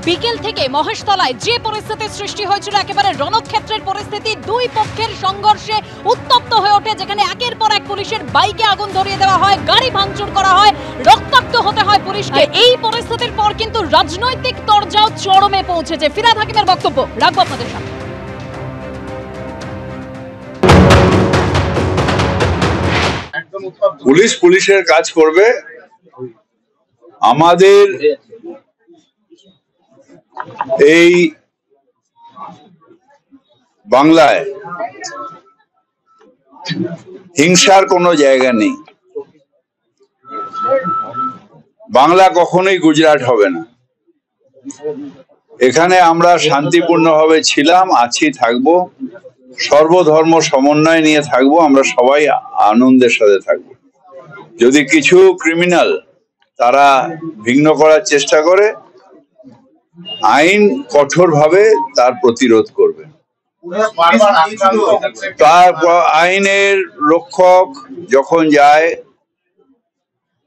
বিকেল থেকে মহেশতলায় যে পরিস্থিতি সৃষ্টি হয়েছিল, একেবারে রণক্ষেত্রের পরিস্থিতি, দুই পক্ষের সংঘর্ষে উত্তপ্ত হয়ে ওঠে, যেখানে একের পর এক পুলিশের বাইকে আগুন ধরিয়ে দেওয়া হয়, গাড়ি ভাঙচুর করা হয়, রক্তাক্ত হতে হয় পুলিশকে। এই পরিস্থিতির পর কিন্তু রাজনৈতিক তরজাও চরমে পৌঁছেছে। ফিরহাদ হাকিমের বক্তব্য রাখবো আপনাদের সামনে। পুলিশ পুলিশের কাজ করবে। আমাদের এই বাংলায় হিংসার কোনো জায়গা নেই। বাংলা কখনোই গুজরাট হবে না। এখানে আমরা শান্তিপূর্ণভাবে ছিলাম, আছি, থাকবো। সর্বধর্ম সমন্বয় নিয়ে থাকবো। আমরা সবাই আনন্দের সাথে থাকবো। যদি কিছু ক্রিমিনাল তারা ভিন্ন করার চেষ্টা করে, আইন কঠোরভাবে তার প্রতিরোধ করবে। তার আইনের রক্ষক যখন যায়,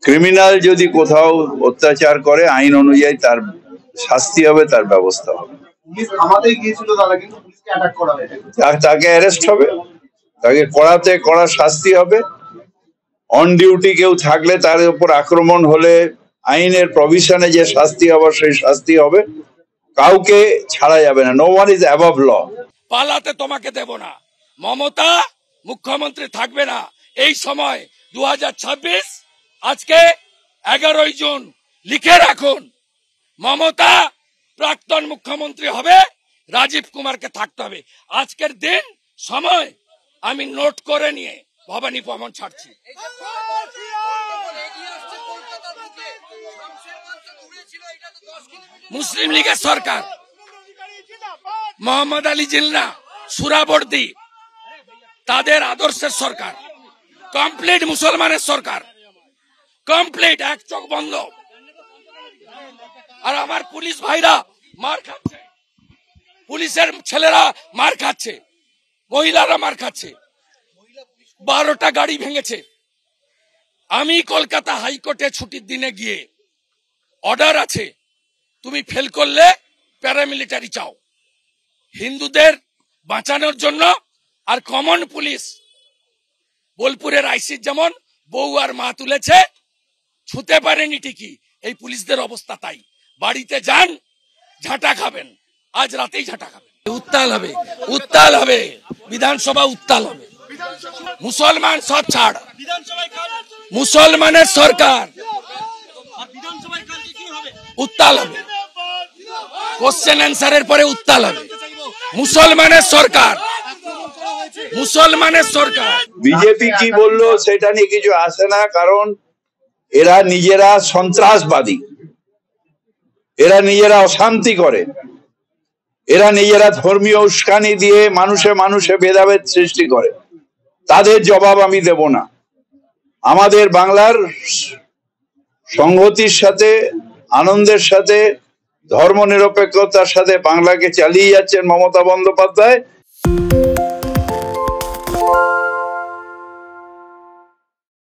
ক্রিমিনাল যদি কোথাও অত্যাচার করে, আইন অনুযায়ী তার শাস্তি হবে, তার ব্যবস্থা হবে। তাকে অ্যারেস্ট হবে, তাকে কড়াতে কড়া শাস্তি হবে। অন ডিউটি কেউ থাকলে তার উপর আক্রমণ হলে আইনের প্রভিশনে যে শাস্তি হবে সেই শাস্তি হবে। কাউকে ছাড়া যাবে না। নো ওয়ান ইজ অ্যাবভ ল। পালাতে তোমাকে দেব না। মমতা মুখ্যমন্ত্রী থাকবে না এই সময় 2026। আজকে 11 জুন, লিখে রাখুন, মমতা প্রাক্তন মুখ্যমন্ত্রী হবে, রাজীব কুমারকে থাকতে হবে। আজকের দিন সময় আমি নোট করে নিয়ে ভবানী ভবন ছাড়ছি। মুসলিম লীগের সরকার, মোহাম্মদ আলী জিন্না, সুরাবর্দী, তাদের আদর্শের সরকার, কমপ্লিট মুসলমানের সরকার, কমপ্লিট, এক চোখ বন্ধ। আর আমার পুলিশ ভাইরা মার খাচ্ছে, পুলিশের ছেলেরা মার খাচ্ছে, মহিলারা মার খাচ্ছে, 12টা গাড়ি ভেঙেছে। আমি কলকাতা হাইকোর্টে ছুটির দিনে গিয়ে, অর্ডার আছে, তুমি ফেল করলে প্যারামিলিটারি চাও হিন্দুদের বাঁচানোর জন্য। আর কমন পুলিশ বোলপুরের আইসির যেমন বউ আর মা তুলেছে, ছুতে পারেনি ঠিকই, এই পুলিশদের অবস্থা তাই। বাড়িতে যান, ঝাঁটা খাবেন, আজ রাতেই ঝাঁটা খাবেন। উত্তাল হবে, উত্তাল হবে, বিধানসভা উত্তাল হবে। মুসলমান সব ছাড়, মুসলমানের সরকার, উত্তাল হবে। কোশ্চেন অ্যান্সারের পরে উত্তাল হবে। মুসলমানের সরকার, মুসলমানের সরকার। বিজেপি কি বললো সেটা নিয়ে কিছু আসে না, কারণ এরা নিজেরা সন্ত্রাসবাদী, এরা নিজেরা অশান্তি করে, এরা নিজেরা ধর্মীয় উস্কানি দিয়ে মানুষে মানুষে ভেদাভেদ সৃষ্টি করে। তাদের জবাব আমি দেব না। আমাদের বাংলার সংহতির সাথে, আনন্দের সাথে, ধর্ম নিরপেক্ষতার সাথে বাংলাকে চালিয়ে যাচ্ছেন মমতা বন্দ্যোপাধ্যায়।